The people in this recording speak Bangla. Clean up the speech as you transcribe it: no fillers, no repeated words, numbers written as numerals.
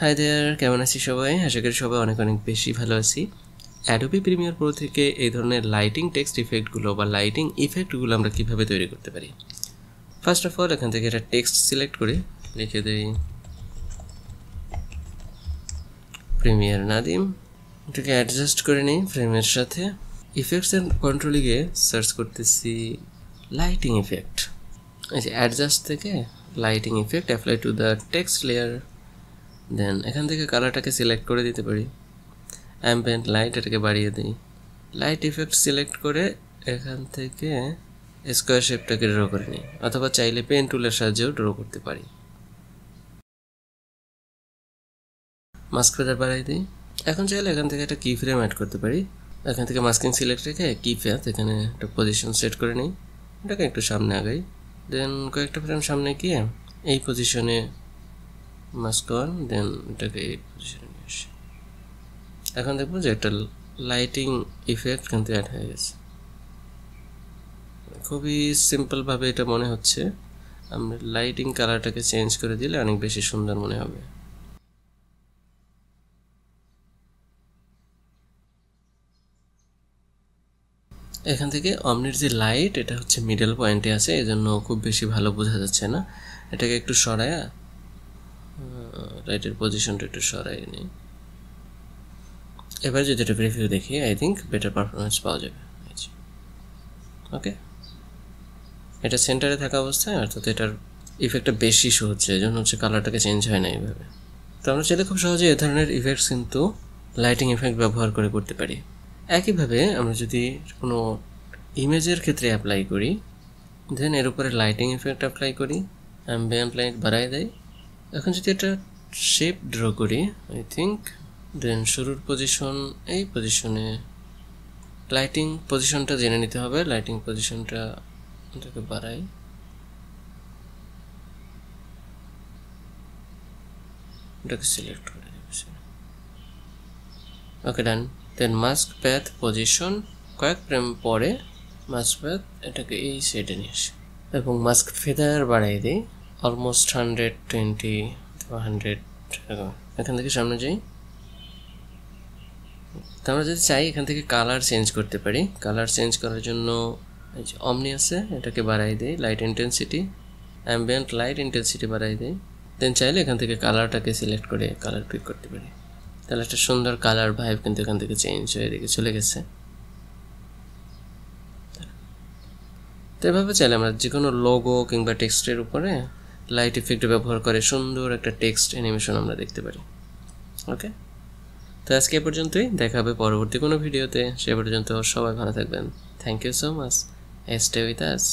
হাই দেয়ার, কেমন আছি সবাই? আশা করি সবাই অনেক অনেক বেশি ভালো আছি। অ্যাডোবি প্রিমিয়ার প্রো থেকে এই ধরনের লাইটিং টেক্সট ইফেক্টগুলো বা লাইটিং ইফেক্টগুলো আমরা কীভাবে তৈরি করতে পারি। ফার্স্ট অফ অল এখান থেকে একটা টেক্সট সিলেক্ট করে লিখে দেই প্রিমিয়ার নাদিম। এটাকে অ্যাডজাস্ট করে নিই ফ্রেমের সাথে। ইফেক্টস অ্যান্ড কন্ট্রোলে গিয়ে সার্চ করতেছি লাইটিং ইফেক্ট। এই যে অ্যাডজাস্ট থেকে lighting effect apply to the text layer. Then এখান থেকে কালারটাকে সিলেক্ট করে দিতে পারি। অ্যাম্বিয়েন্ট লাইট, এটাকে বাড়িয়ে দিই। লাইট ইফেক্ট সিলেক্ট করে এখান থেকে স্কোয়ার শেপটাকে ড্র করে নিই, অথবা চাইলে পেন টুলের সাহায্যেও ড্র করতে পারি। মাস্ক ফেদার বাড়াই দিই। এখন চাইলে এখান থেকে একটা কি ফ্রেম অ্যাড করতে পারি। এখান থেকে মাস্কিং সিলেক্ট রেখে কি ফেয়ার এখানে একটা পজিশন সেট করে নিই। এটাকে একটু সামনে আগাই। দেন কয়েকটা ফ্রেম সামনে গিয়ে এই পজিশনে মাস্ক অন, দেন এটাকে এই পজিশনে নিয়ে আসি। এখন দেখবো যে একটা লাইটিং ইফেক্ট কিন্তু অ্যাড হয়ে গেছে। খুবই সিম্পলভাবে এটা মনে হচ্ছে। আমরা লাইটিং কালারটাকে চেঞ্জ করে দিলে অনেক বেশি সুন্দর মনে হবে। এখান থেকে অমনির যে লাইট, এটা হচ্ছে মিডল পয়েন্টে আছে, এজন্য খুব বেশি ভালো বোঝা যাচ্ছে না। এটাকে একটু সরায়া লাইটের পজিশনটা একটু সরাই নিই। এবার যদি এটা প্রিভিউ দেখি, আই থিঙ্ক বেটার পারফরমেন্স পাওয়া যাবে। ওকে, এটা সেন্টারে থাকা অবস্থায়, অর্থাৎ এটার ইফেক্টটা বেশি শো হচ্ছে, এই জন্য হচ্ছে কালারটাকে চেঞ্জ হয় না এইভাবে। তো আমরা চাইলে খুব সহজে এ ধরনের ইফেক্টস কিন্তু লাইটিং ইফেক্ট ব্যবহার করে করতে পারি। একইভাবে আমরা যদি কোনো ইমেজের ক্ষেত্রে অ্যাপ্লাই করি, দেন এর উপরে লাইটিং ইফেক্ট অ্যাপ্লাই করি, অ্যাম্বিয়েন্ট লাইট বাড়াই দেয়। এখন যদি এটা শেপ ড্র করি, আই থিঙ্ক, দেন শুরুর পজিশন, এই পজিশনে লাইটিং পজিশনটা জেনে নিতে হবে। লাইটিং পজিশনটা এটাকে বাড়াই। এটাকে সিলেক্ট করে দিচ্ছি। ওকে, ডান। দেন মাস্ক প্যাথ পজিশন, কয়েক ফ্রেম পরে মাস্ক প্যাথ এটাকে এই সাইডে নিয়ে আসি এবং মাস্ক ফেদার বাড়াই দিই অলমোস্ট 120 অথবা 100। এখান থেকে সামনে যাই। তো আমরা যদি চাই এখান থেকে কালার চেঞ্জ করতে পারি। কালার চেঞ্জ করার জন্য এই যে অমনি আছে, এটাকে বাড়াই দিই, light intensity, ambient light intensity বাড়াই দিই। দেন চাইলে এখান থেকে কালারটাকে সিলেক্ট করে কালার পিক করতে পারি। তাহলে একটা সুন্দর কালার ভাইব কিন্তু এখান থেকে চেঞ্জ হয়ে দিকে চলে গেছে। তো এভাবে চাইলে আমরা যে কোনো লোগো কিংবা টেক্সটের উপরে লাইট ইফেক্ট ব্যবহার করে সুন্দর একটা টেক্সট অ্যানিমেশন আমরা দেখতে পারি। ওকে, তো আজকে এ পর্যন্তই। দেখা হবে পরবর্তী কোনো ভিডিওতে। সে পর্যন্ত সবাই ভালো থাকবেন। Thank you so much. Stay with us.